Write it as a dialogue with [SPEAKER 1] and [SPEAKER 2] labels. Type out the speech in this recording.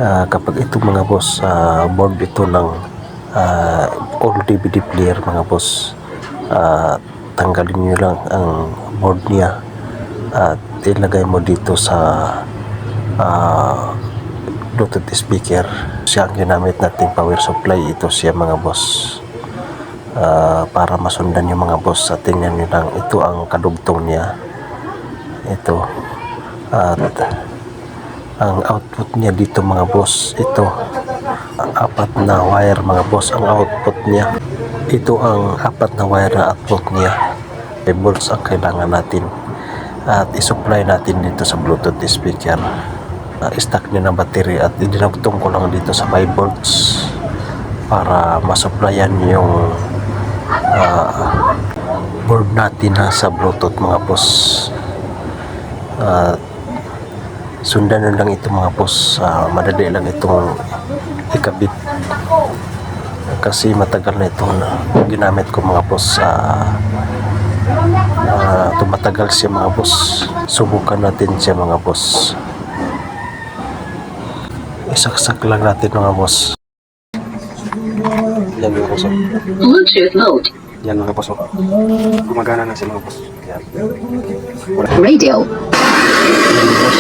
[SPEAKER 1] Kapag ito mga boss, board ito ng all DVD player mga boss, tanggalin nyo lang ang board niya at ilagay mo dito sa Bluetooth speaker. Siya ang ginamit nating power supply. Ito siya mga boss, para masundan yung mga boss. At tingnan nyo lang, ito ang kadugtong niya, ito. At ang output niya dito mga boss, ito, apat na wire mga boss ang output niya. Ito ang apat na wire na output niya. 5 volts ang kailangan natin at isupply natin dito sa Bluetooth speaker. Stack niya ng battery at idinugtong ko lang dito sa 5 volts para masupplyan yung board natin sa Bluetooth mga boss. Sundan lang ito mga boss, madali lang itong ikabit kasi matagal na itong ginamit ko mga boss. Tumatagal siya mga boss. Subukan natin siya mga boss, isaksak lang natin mga boss. Yan mga boss,
[SPEAKER 2] Bluetooth mode.
[SPEAKER 1] yan mga boss, gumagana na siya mga boss.
[SPEAKER 2] Radio.
[SPEAKER 1] Yan, boss.